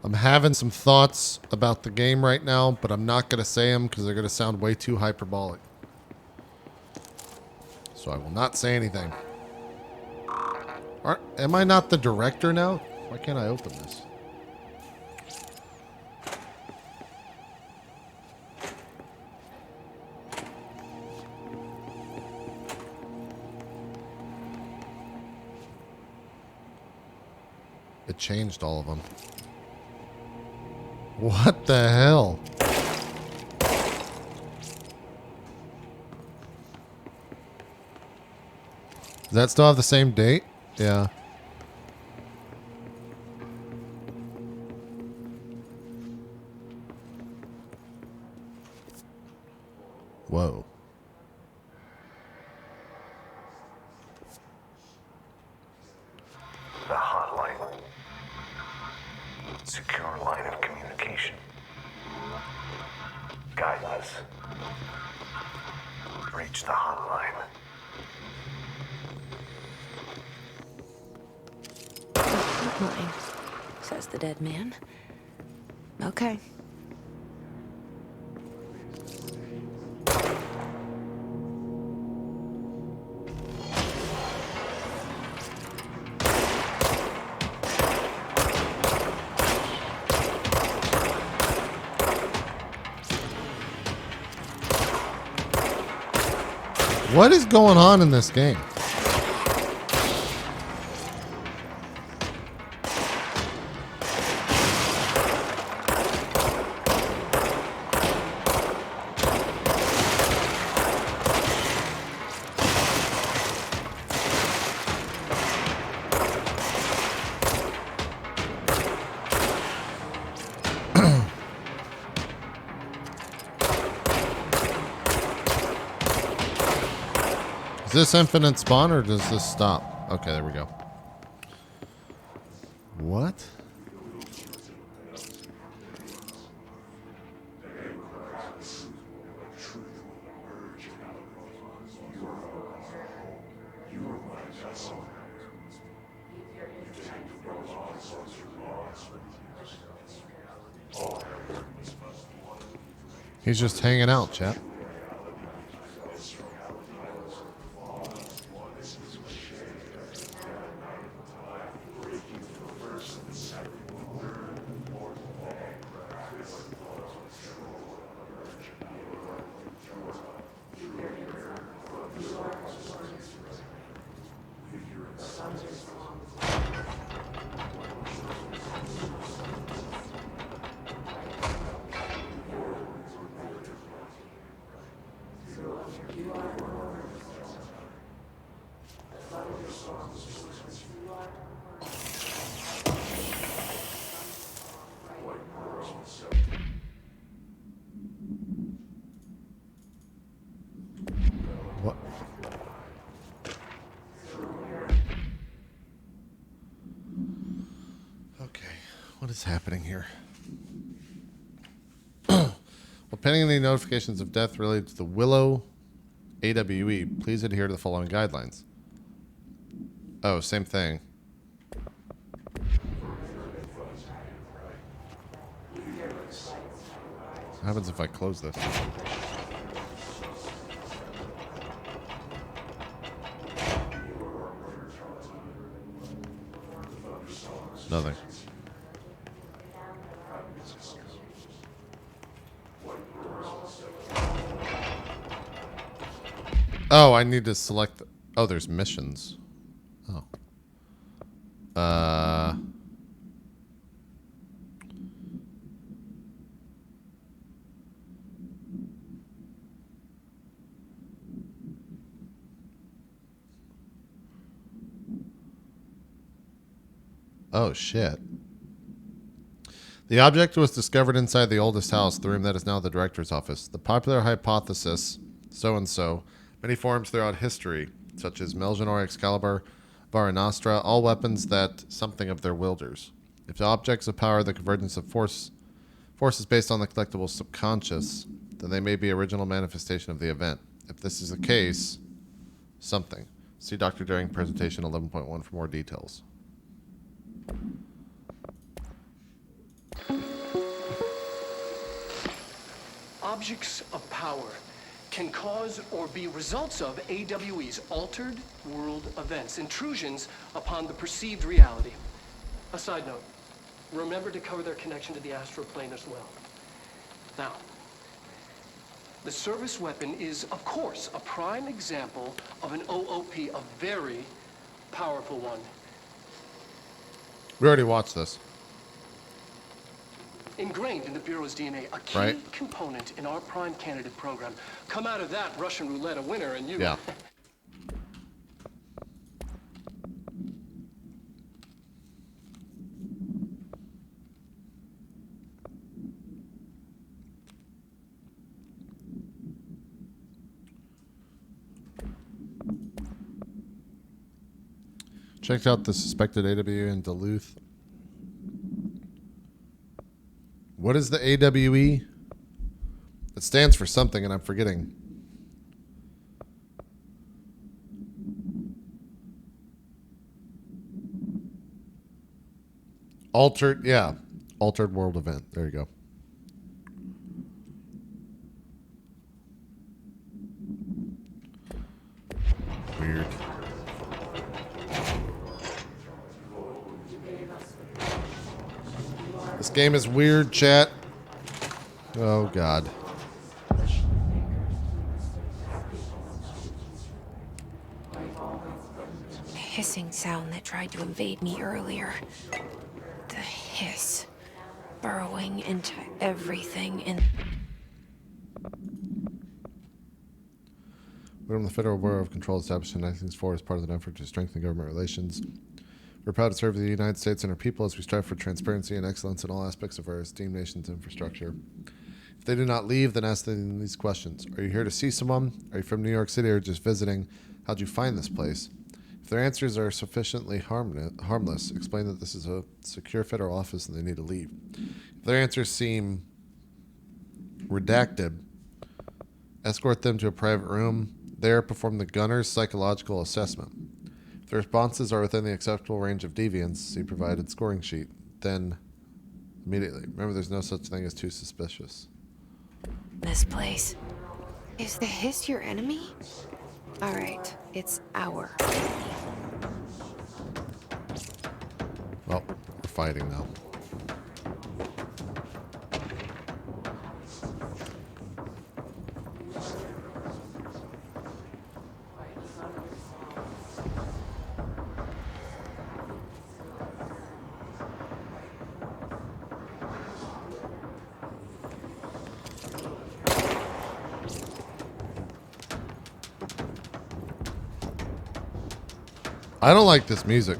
I'm having some thoughts about the game right now, but I'm not going to say them because they're going to sound way too hyperbolic. So I will not say anything. Am I not the director now? Why can't I open this? It changed all of them. What the hell? Does that still have the same date? Yeah. Whoa. The hotline. Secure line of communication. Guidance. Reach the hotline. Hotline, says the dead man. Okay. What is going on in this game? Is this infinite spawn or does this stop? Okay, there we go. What? He's just hanging out, chat. What? Okay, what is happening here? Well, pending any notifications of death related to the Willow AWE, please adhere to the following guidelines. Oh, same thing. What happens if I close this? Nothing. Oh, I need to select... Oh, there's missions. Oh. Oh, shit. The object was discovered inside the oldest house, the room that is now the director's office. The popular hypothesis, so-and-so, many forms throughout history, such as Meljanor, Excalibur, Vara all weapons that something of their wielders. If the objects of power, the convergence of forces based on the collectible subconscious, then they may be original manifestation of the event. If this is the case, something. See Dr. During presentation 11.1 for more details. Objects of power can cause or be results of AWE's altered world events, intrusions upon the perceived reality. A side note, remember to cover their connection to the astral plane as well. Now, the service weapon is, of course, a prime example of an OOP, a very powerful one. We already watched this. Ingrained in the Bureau's DNA, a key Right. component in our prime candidate program. Come out of that Russian roulette a winner and you... Yeah. Checked out the suspected AWE in Duluth. What is the AWE? It stands for something, and I'm forgetting. Altered, yeah. Altered world event. There you go. Weird. This game is weird, chat. Oh, God. The hissing sound that tried to invade me earlier. The hiss. Burrowing into everything in... From the Federal Bureau of Control established in 1964 as part of an effort to strengthen government relations. We're proud to serve the United States and our people as we strive for transparency and excellence in all aspects of our esteemed nation's infrastructure. If they do not leave, then ask them these questions. Are you here to see someone? Are you from New York City or just visiting? How'd you find this place? If their answers are sufficiently harmless, explain that this is a secure federal office and they need to leave. If their answers seem redacted, escort them to a private room. There, perform the gunner's psychological assessment. If the responses are within the acceptable range of deviance, see provided scoring sheet. Then, immediately. Remember, there's no such thing as too suspicious. this place. Is the hiss your enemy? All right, it's our enemy. Well, we're fighting now. I don't like this music.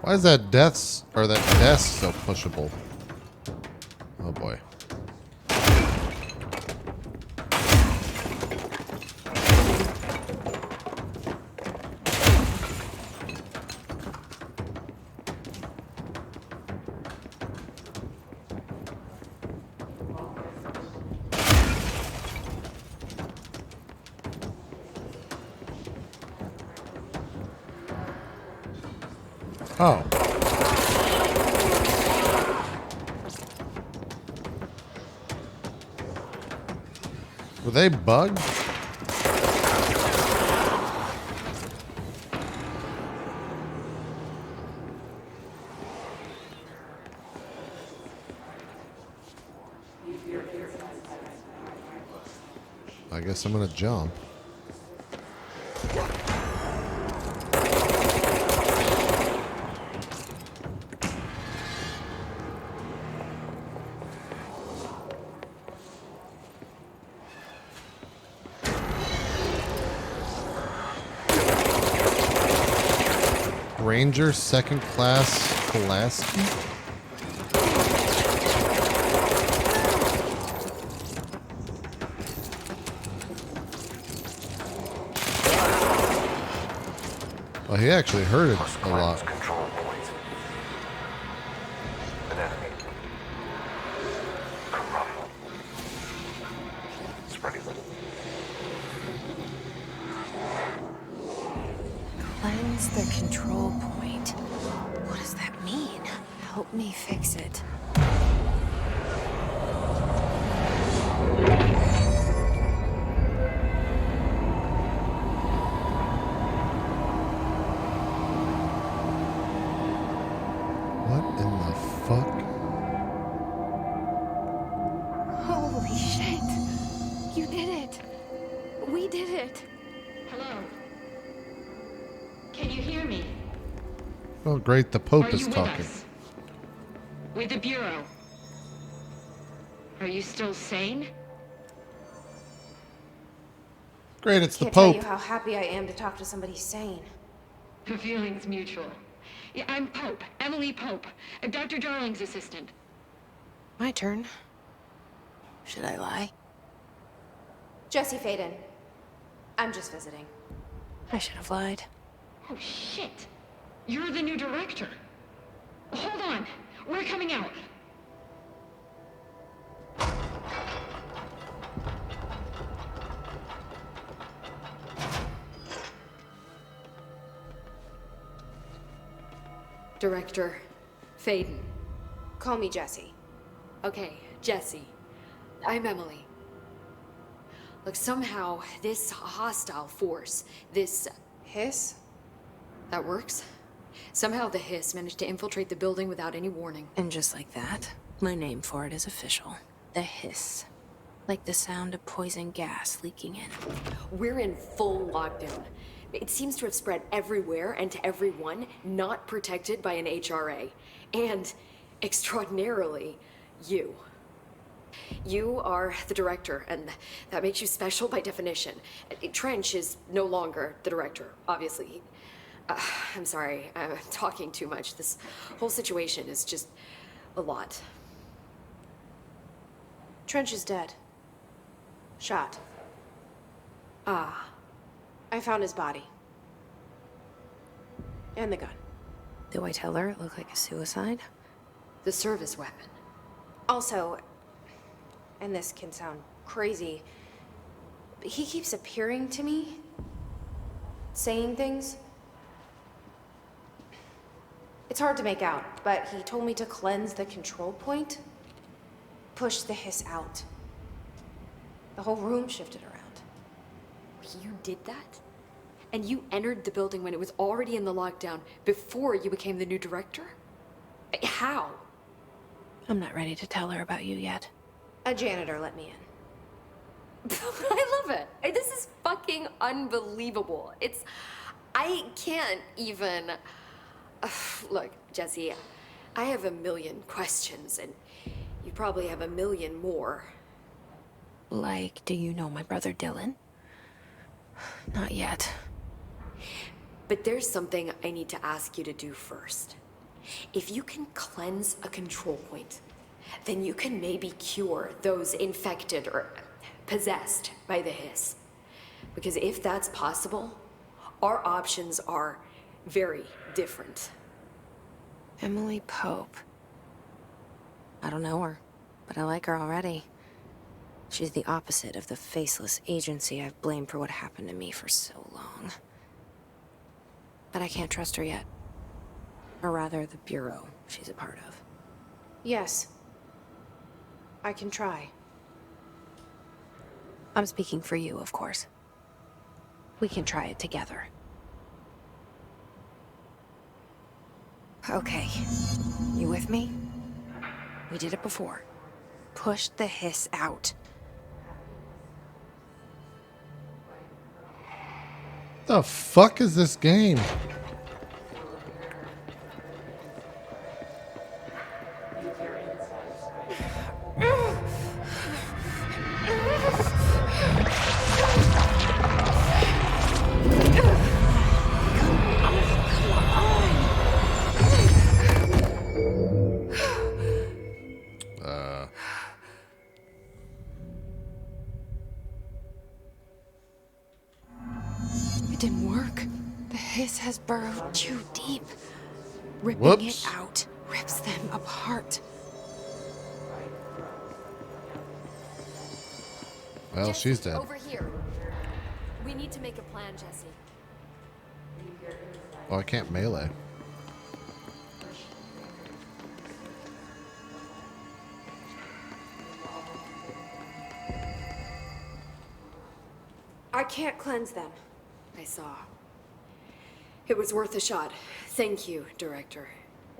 Why is that desk so pushable? Oh boy. Oh. Were they bugged? I guess I'm gonna jump. Ranger second class Pulaski? Well, he actually heard it a lot. Control points. An enemy. Corrupt. Spreading. The control point. What does that mean? Help me fix it. What in the fuck? Holy shit! You did it! We did it! Hello? Can you hear me? Oh, great. The Are Pope you is with talking. us? With the Bureau? Are you still sane? Great. It's the Can't tell Pope. you how happy I am to talk to somebody sane. The feeling's mutual. Yeah, I'm Pope. Emily Pope. Dr. Darling's assistant. My turn. Should I lie? Jesse Faden. I'm just visiting. I should have lied. Oh, shit. You're the new director. Hold on. We're coming out. Director Faden. Call me Jesse. Okay, Jesse. I'm Emily. Look, somehow this hostile force, this... Hiss? that works? Somehow the hiss managed to infiltrate the building without any warning. And just like that, my name for it is official. The hiss. Like the sound of poison gas leaking in. We're in full lockdown. It seems to have spread everywhere and to everyone not protected by an HRA. And, extraordinarily, you. You are the director, and that makes you special by definition. Trench is no longer the director, obviously. I'm sorry, I'm talking too much. This whole situation is just a lot. Trench is dead. Shot. Ah, I found his body. And the gun. Do I tell her it looked like a suicide? the service weapon. Also, and this can sound crazy, but he keeps appearing to me, saying things. It's hard to make out, but he told me to cleanse the control point, push the hiss out. The whole room shifted around. You did that? And you entered the building when it was already in the lockdown before you became the new director? How? I'm not ready to tell her about you yet. A janitor let me in. I love it. This is fucking unbelievable. I can't even... Look, Jesse, I have a million questions, and you probably have a million more. Like, do you know my brother Dylan? Not yet. But there's something I need to ask you to do first. If you can cleanse a control point, then you can maybe cure those infected or possessed by the hiss. Because if that's possible, our options are very different. Emily Pope. I don't know her, but I like her already. She's the opposite of the faceless agency I've blamed for what happened to me for so long. But I can't trust her yet. Or rather, the Bureau she's a part of. Yes. I can try. I'm speaking for you, of course. We can try it together. Okay. You with me? We did it before. Push the hiss out. The fuck is this game? It didn't work. The hiss has burrowed too deep. Ripping Whoops. it out rips them apart. Well, Jesse, she's dead. Over here. We need to make a plan, Jesse. Oh, I can't melee. I can't cleanse them. I saw. It was worth a shot. Thank you, Director.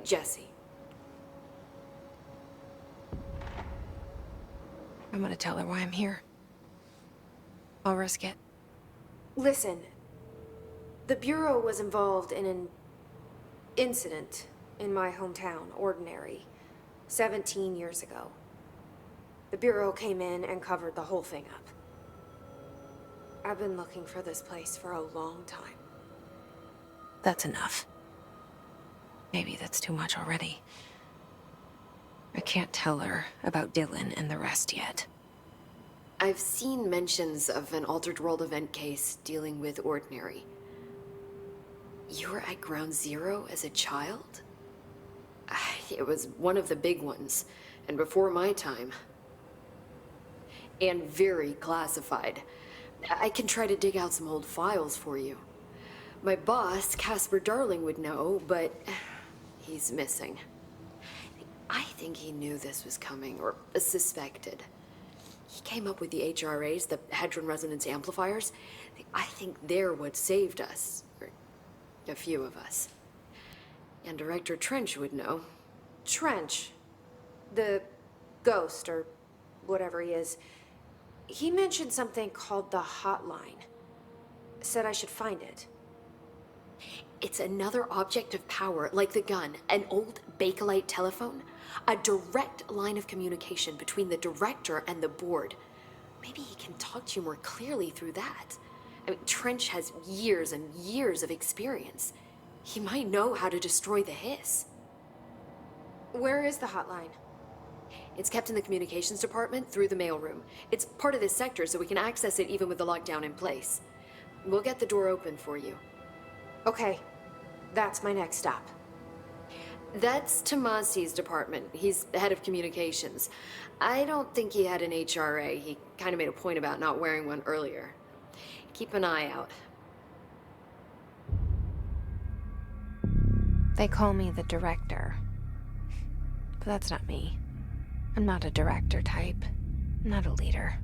Jesse. I'm gonna tell her why I'm here. I'll risk it. Listen, the Bureau was involved in an incident in my hometown, Ordinary, 17 years ago. The Bureau came in and covered the whole thing up. I've been looking for this place for a long time. That's enough. Maybe that's too much already. I can't tell her about Dylan and the rest yet. I've seen mentions of an Altered World event case dealing with Ordinary. You were at Ground Zero as a child? It was one of the big ones, and before my time. And very classified. I can try to dig out some old files for you. My boss, Casper Darling, would know, but he's missing. I think he knew this was coming, or suspected. He came up with the HRAs, the Hadron Resonance Amplifiers. I think they're what saved us. Or a few of us. And Director Trench would know. Trench, the ghost, or whatever he is, he mentioned something called the Hotline. Said I should find it. It's another object of power, like the gun, an old Bakelite telephone. A direct line of communication between the director and the board. Maybe he can talk to you more clearly through that. I mean, Trench has years and years of experience. He might know how to destroy the hiss. Where is the Hotline? It's kept in the communications department through the mailroom. It's part of this sector, so we can access it even with the lockdown in place. We'll get the door open for you. Okay, that's my next stop. That's Tomasi's department. He's head of communications. I don't think he had an HRA. He kind of made a point about not wearing one earlier. Keep an eye out. They call me the director. But that's not me. I'm not a director type. I'm not a leader.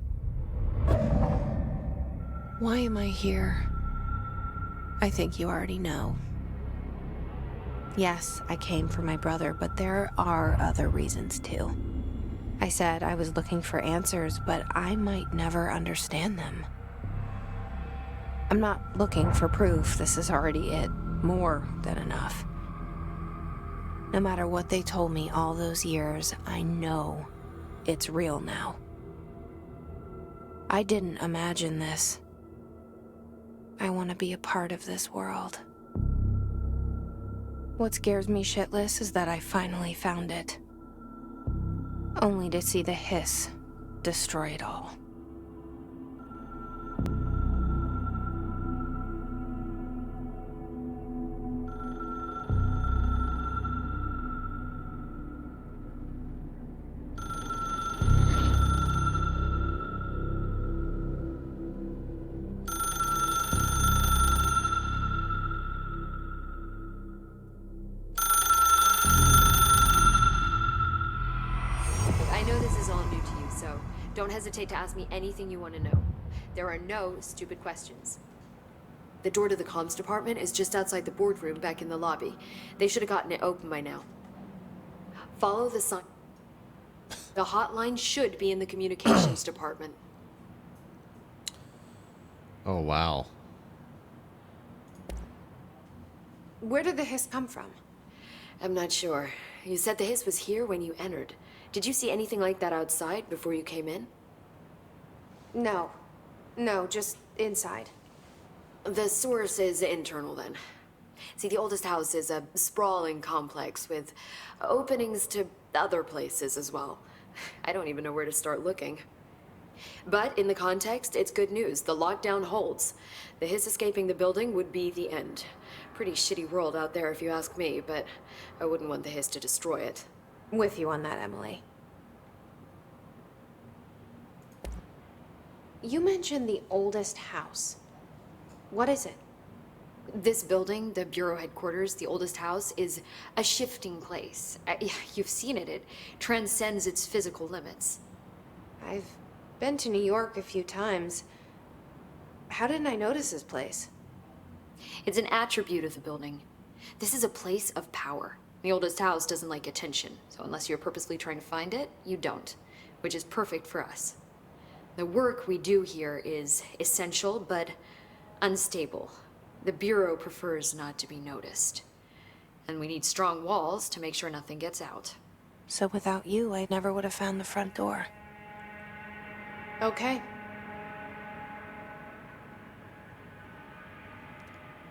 Why am I here? I think you already know. Yes, I came for my brother, but there are other reasons too. I said I was looking for answers, but I might never understand them. I'm not looking for proof. This is already it. More than enough. No matter what they told me all those years, I know it's real now. I didn't imagine this. I want to be a part of this world. What scares me shitless is that I finally found it. Only to see the hiss destroy it all. I know this is all new to you, so don't hesitate to ask me anything you want to know. There are no stupid questions. The door to the comms department is just outside the boardroom back in the lobby. They should have gotten it open by now. Follow the sign. The hotline should be in the communications department. Oh, wow. Where did the hiss come from? I'm not sure. You said the hiss was here when you entered. Did you see anything like that outside before you came in? No. No, just inside. The source is internal then. See, the oldest house is a sprawling complex with openings to other places as well. I don't even know where to start looking. But in the context, it's good news. The lockdown holds. The hiss escaping the building would be the end. Pretty shitty world out there if you ask me, but I wouldn't want the hiss to destroy it. With you on that, Emily. You mentioned the oldest house. What is it? This building, the Bureau headquarters, the oldest house, is a shifting place. You've seen it. It transcends its physical limits. I've been to New York a few times. How didn't I notice this place? It's an attribute of the building. This is a place of power. The oldest house doesn't like attention, so unless you're purposely trying to find it, you don't, which is perfect for us. The work we do here is essential, but unstable. The Bureau prefers not to be noticed. And we need strong walls to make sure nothing gets out. So without you, I never would have found the front door. Okay.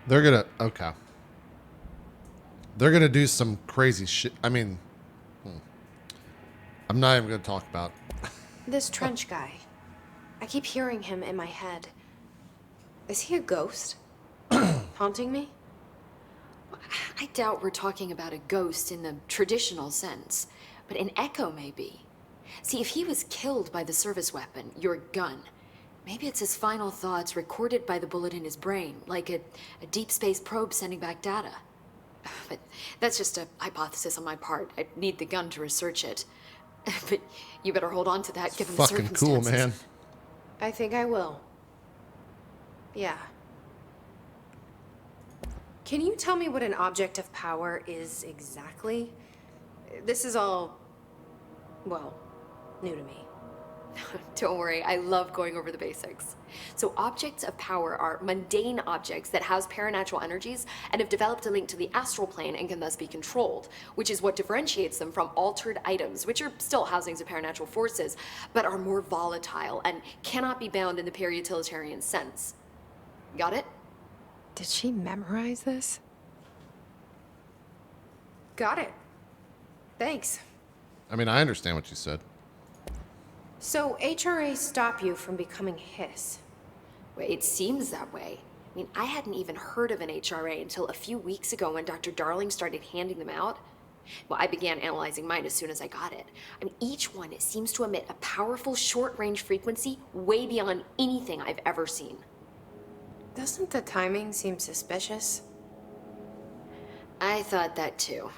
They're gonna... Okay. They're gonna do some crazy shit. I mean... I'm not even gonna talk about... This Trench guy. I keep hearing him in my head. Is he a ghost? Haunting me? I doubt we're talking about a ghost in the traditional sense, but an echo maybe. See, if he was killed by the service weapon, your gun, maybe it's his final thoughts recorded by the bullet in his brain, like a deep space probe sending back data. But that's just a hypothesis on my part. I need the gun to research it. But you better hold on to that given the Fucking circumstances. cool, man. I think I will. Yeah. Can you tell me what an object of power is exactly? This is all, well, new to me. Don't worry, I love going over the basics. So objects of power are mundane objects that house paranatural energies and have developed a link to the astral plane and can thus be controlled, which is what differentiates them from altered items, which are still housings of paranatural forces, but are more volatile and cannot be bound in the peri-utilitarian sense. Got it? Did she memorize this? Got it. Thanks. I mean, I understand what you said. So HRA stop you from becoming Hiss? Well, it seems that way. I mean, I hadn't even heard of an HRA until a few weeks ago when Dr. Darling started handing them out. Well, I began analyzing mine as soon as I got it. I mean, each one seems to emit a powerful short-range frequency way beyond anything I've ever seen. Doesn't the timing seem suspicious? I thought that too.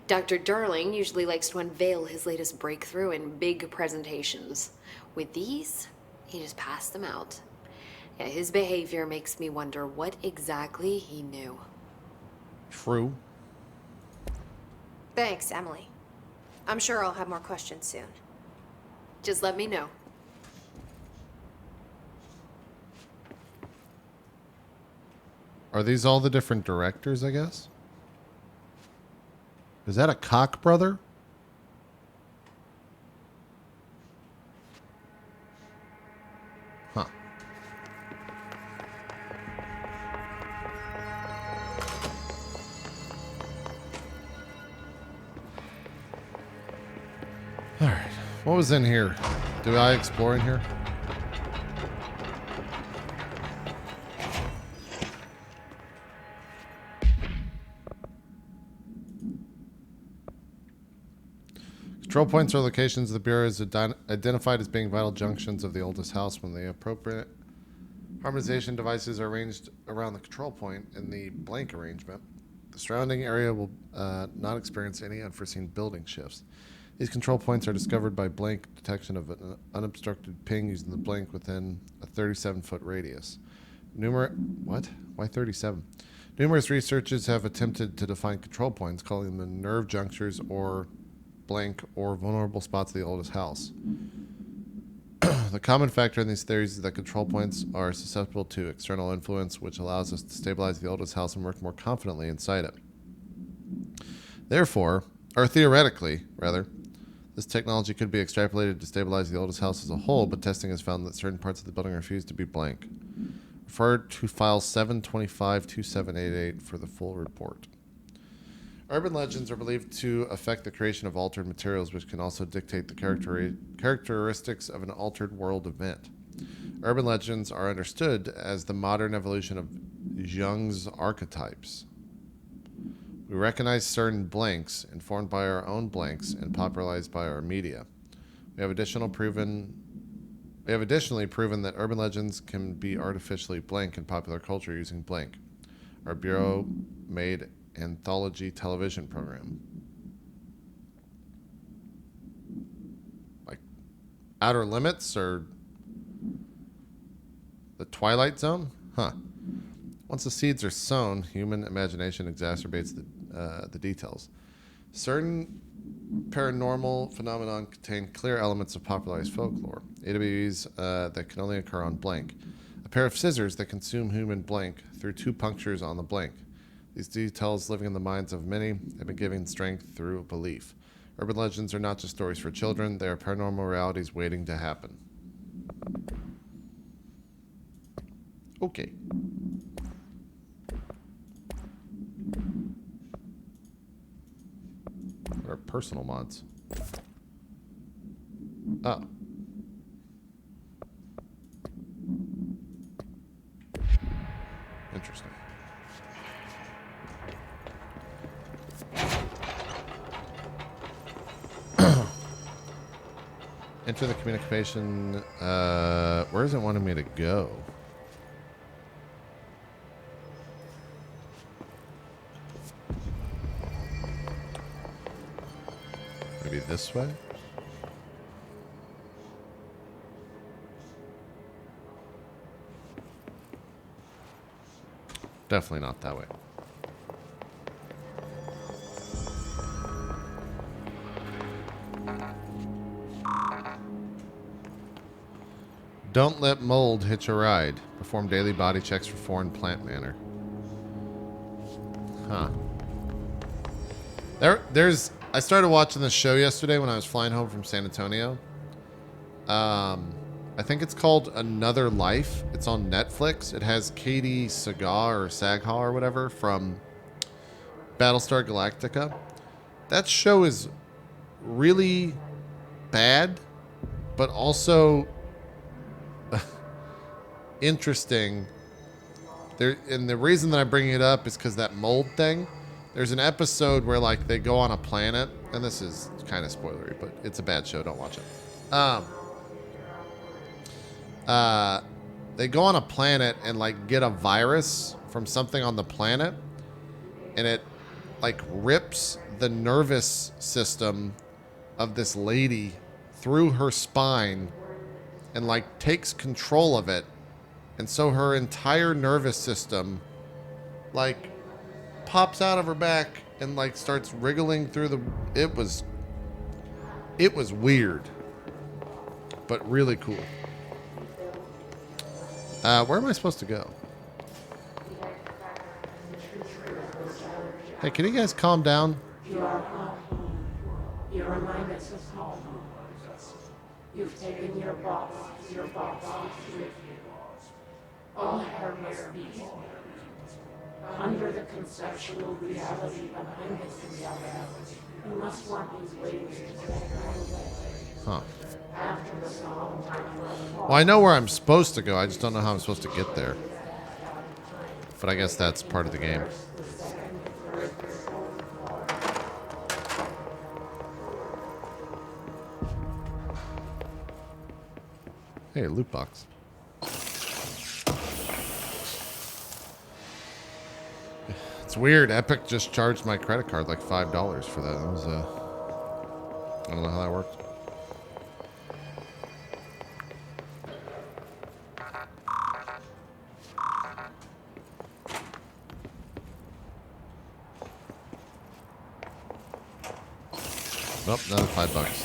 Dr. Darling usually likes to unveil his latest breakthrough in big presentations. With these, he just passed them out. Yeah, his behavior makes me wonder what exactly he knew. True. Thanks, Emily. I'm sure I'll have more questions soon. Just let me know. Are these all the different directors, I guess? Is that a Koch brother? Huh. All right. What was in here? Do I explore in here? Control points are locations the Bureau is identified as being vital junctions of the oldest house. When the appropriate harmonization devices are arranged around the control point in the blank arrangement, the surrounding area will not experience any unforeseen building shifts. These control points are discovered by blank detection of an unobstructed ping using the blank within a 37-foot radius. What? Why 37? Numerous researchers have attempted to define control points, calling them nerve junctures or blank or vulnerable spots of the oldest house. The common factor in these theories is that control points are susceptible to external influence, which allows us to stabilize the oldest house and work more confidently inside it. Therefore, or theoretically, rather, this technology could be extrapolated to stabilize the oldest house as a whole, but testing has found that certain parts of the building refuse to be blank. Refer to file 725-2788 for the full report. Urban legends are believed to affect the creation of altered materials, which can also dictate the characteristics of an altered world event. Urban legends are understood as the modern evolution of Jung's archetypes. We recognize certain blanks, informed by our own blanks and popularized by our media. We have additionally proven that urban legends can be artificially blank in popular culture using blank. our Bureau-made anthology television program. Like Outer Limits or the Twilight Zone? Huh. Once the seeds are sown, human imagination exacerbates the details. Certain paranormal phenomenon contain clear elements of popularized folklore. AWEs that can only occur on blank. A pair of scissors that consume human blank through 2 punctures on the blank. These details living in the minds of many have been given strength through belief. Urban legends are not just stories for children, they are paranormal realities waiting to happen. Okay. What are personal mods? Oh. Interesting. Enter the communication. Where is it wanting me to go? Maybe this way? Definitely not that way. Don't let mold hitch a ride. Perform daily body checks for foreign plant matter. Huh. I started watching this show yesterday when I was flying home from San Antonio. I think it's called Another Life. It's on Netflix. It has Katie Saga or Sagha or whatever from Battlestar Galactica. That show is really bad, but also interesting. And the reason that I'm bringing it up is because that mold thing. There's an episode where like they go on a planet, and this is kind of spoilery, but it's a bad show. Don't watch it. They go on a planet and like get a virus from something on the planet, and it like rips the nervous system of this lady through her spine and like takes control of it. And so her entire nervous system like pops out of her back and like starts wriggling through the... It was weird, but really cool. Where am I supposed to go? Hey, can you guys calm down? You are home. Your alignments is home. You've taken your boss with you. All hair must be under the conceptual reality behind this reality. You must want these waves to go away. Huh. After the song, Well, I know where I'm supposed to go. I just don't know how I'm supposed to get there. But I guess that's part of the game. Hey, loot box. It's weird. Epic just charged my credit card like $5 for that. That was I don't know how that worked. Nope, another $5.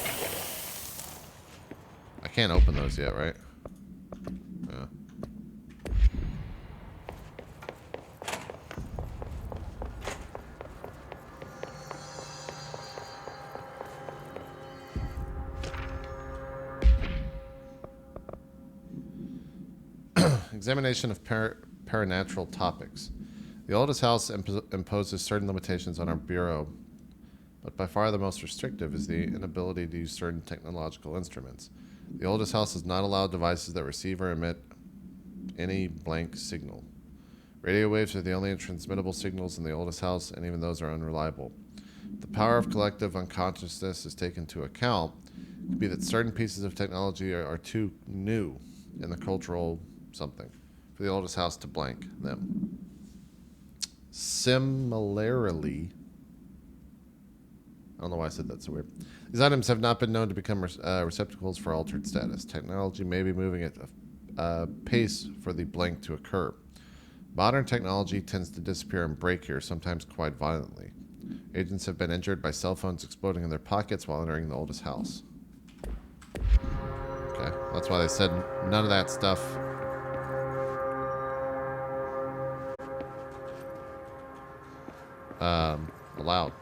I can't open those yet, right? Yeah. Examination of paranatural topics. The oldest house imposes certain limitations on our bureau, but by far the most restrictive is the inability to use certain technological instruments. The oldest house does not allow devices that receive or emit any blank signal. Radio waves are the only transmittable signals in the oldest house, and even those are unreliable. The power of collective unconsciousness is taken into account. It could be that certain pieces of technology are too new in the cultural something for the oldest house to blank them. Similarly, I don't know why I said that so weird. These items have not been known to become receptacles for altered status. Technology may be moving at a pace for the blank to occur. Modern technology tends to disappear and break here, sometimes quite violently. Agents have been injured by cell phones exploding in their pockets while entering the oldest house. Okay, that's why they said none of that stuff. Allowed.